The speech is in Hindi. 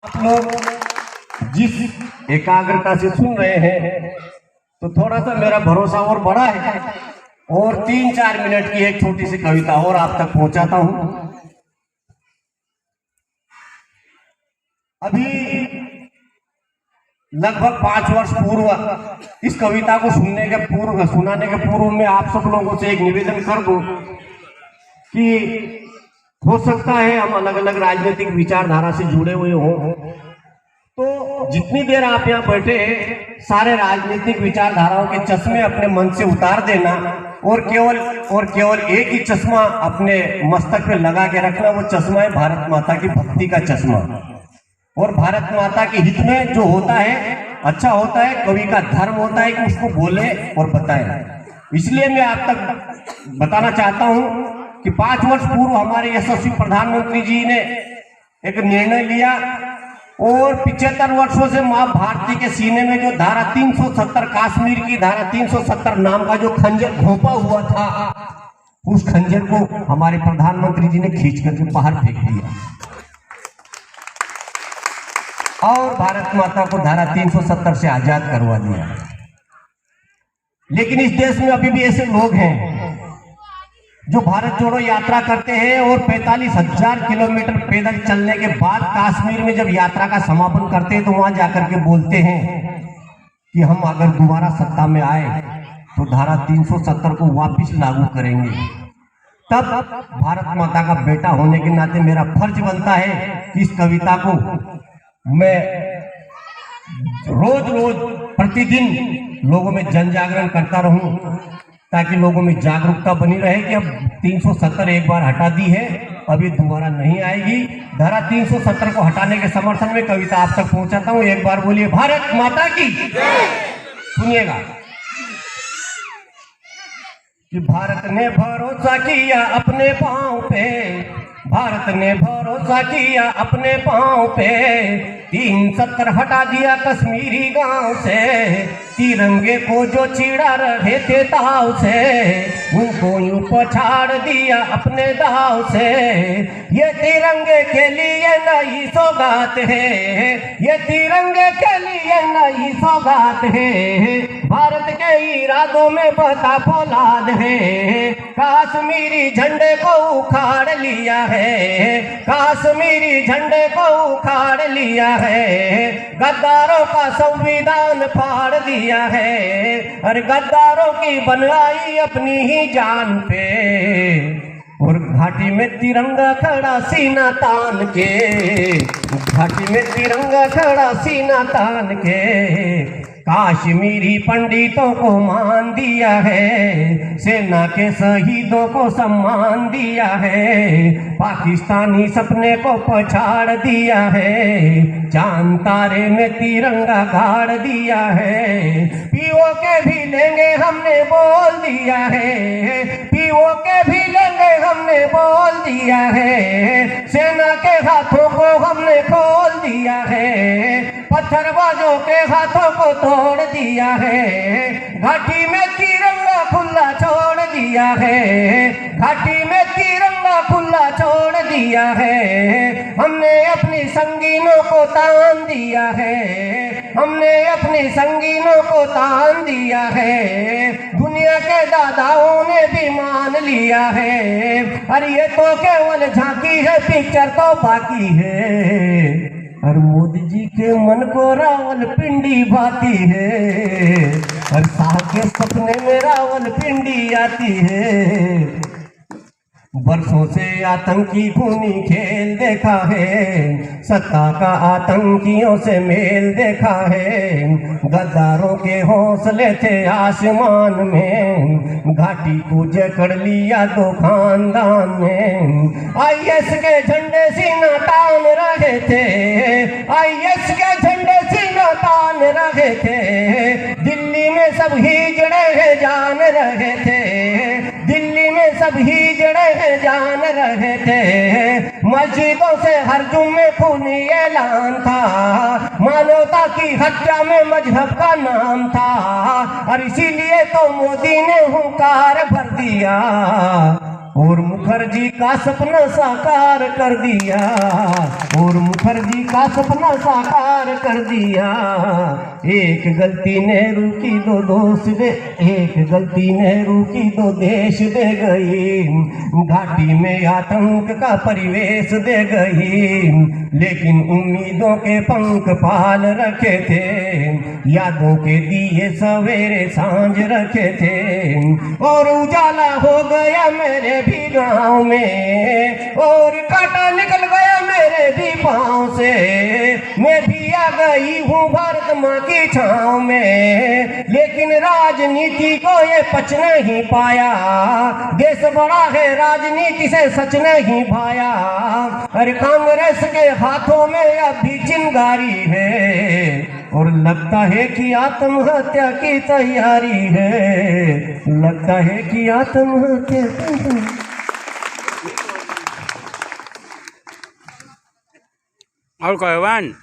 आप लोग जिस एकाग्रता से सुन रहे हैं तो थोड़ा सा मेरा भरोसा और बड़ा है और 3-4 मिनट की एक छोटी सी कविता और आप तक पहुंचाता हूं। अभी लगभग 5 वर्ष पूर्व इस कविता को सुनाने के पूर्व में आप सब लोगों से एक निवेदन कर दूं कि हो सकता है हम अलग अलग राजनीतिक विचारधारा से जुड़े हुए हों, तो जितनी देर आप यहाँ बैठे हैं सारे राजनीतिक विचारधाराओं के चश्मे अपने मन से उतार देना और केवल एक ही चश्मा अपने मस्तक पे लगा के रखना। वो चश्मा है भारत माता की भक्ति का चश्मा। और भारत माता के हित में जो होता है अच्छा होता है, कवि का धर्म होता है कि उसको बोले और बताए। इसलिए मैं आप तक बताना चाहता हूं कि 5 वर्ष पूर्व हमारे यशस्वी प्रधानमंत्री जी ने एक निर्णय लिया और 75 वर्षों से मां भारती के सीने में जो धारा 370 कश्मीर की धारा 370 नाम का जो खंजर घोंपा हुआ था, उस खंजर को हमारे प्रधानमंत्री जी ने खींच करके बाहर फेंक दिया और भारत माता को धारा 370 से आजाद करवा दिया। लेकिन इस देश में अभी भी ऐसे लोग हैं जो भारत जोड़ो यात्रा करते हैं और 45,000 किलोमीटर पैदल चलने के बाद कश्मीर में जब यात्रा का समापन करते हैं तो वहां जाकर के बोलते हैं कि हम अगर दोबारा सत्ता में आए तो धारा 370 को वापस लागू करेंगे। तब भारत माता का बेटा होने के नाते मेरा फर्ज बनता है कि इस कविता को मैं रोज प्रतिदिन लोगों में जन जागरण करता रहूं ताकि लोगों में जागरूकता बनी रहे कि अब 370 एक बार हटा दी है, अभी दोबारा नहीं आएगी। धारा 370 को हटाने के समर्थन में कविता आप तक पहुंचाता हूं। एक बार बोलिए भारत माता की। सुनिएगा कि भारत ने भरोसा किया अपने पांव पे, भारत ने भरोसा किया अपने पांव पे, 370 हटा दिया कश्मीरी गांव से, तिरंगे को जो चिड़ा रहे थे ताव से, उनको यूं पछाड़ दिया अपने दाव से। ये तिरंगे के लिए नई सौगात है, ये तिरंगे के लिए नई सौगात है, भारत के इरादों में बता फौलाद है। कश्मीरी झंडे को उखाड़ लिया है, कश्मीरी झंडे को उखाड़ लिया है, गद्दारों का संविधान फाड़ दिया है, अरे गद्दारों की बनाई अपनी ही जान पे, और घाटी में तिरंगा खड़ा सीना तान के, घाटी में तिरंगा खड़ा सीना तान के। काश्मीरी पंडितों को मान दिया है, सेना के शहीदों को सम्मान दिया है, पाकिस्तानी सपने को पछाड़ दिया है, चांद तारे में तिरंगा गाड़ दिया है। पीओ के भी लेंगे हमने बोल दिया है, पीओ के भी लेंगे हमने बोल दिया है, सेना के हाथों को हमने खोल दिया है, पत्थरबाजों के हाथों को तोड़ दिया है, घाटी में तिरंगा खुला छोड़ दिया है, घाटी में तिरंगा खुला छोड़ दिया है। हमने अपनी संगीनों को तान दिया है, हमने अपनी संगीनों को तान दिया है, दुनिया के दादाओं ने भी मान लिया है। अरे ये तो केवल झांकी है, पिक्चर तो बाकी है, और मोदी जी के मन को रावलपिंडी भाती है, और शाह के सपने में रावलपिंडी आती है। बरसों से आतंकी खूनी खेल देखा है, सत्ता का आतंकियों से मेल देखा है, गद्दारों के हौसले थे आसमान में, घाटी को जकड़ लिया दो खानदान ने। आईएस के झंडे सीना तान रहे थे, आईएस के झंडे सीना तान रहे थे, दिल्ली में सब हिजड़े जान रहे थे, दिल्ली में सब हिजड़े जान रहे थे। मस्जिदों से हर जुम्मे खूनी ऐलान था, मानवता की हत्या में मजहब का नाम था, और इसीलिए तो मोदी ने हुंकार भर दिया और मुखर्जी का सपना साकार कर दिया, और मुखर्जी का सपना साकार कर दिया। एक गलती नेहरू की दो दोस्त दे, एक गलती नेहरू की दो देश दे गई, घाटी में आतंक का परिवेश दे गई। लेकिन उम्मीदों के पंख पाल रखे थे, यादों के दिए सवेरे सांझ रखे थे। और उजाला हो गया मेरे भी गाँव में, और कांटा निकल गया मेरे भी पाँव से। मैं भी आ गई हूँ भारत माँ की छाँव में, लेकिन राजनीति को ये पच नहीं पाया। देश बड़ा है राजनीति से सच नहीं भाया। अरे कांग्रेस के हाथों में अभी चिंगारी है, और लगता है कि आत्महत्या की तैयारी है, लगता है कि आत्महत्या और कहवान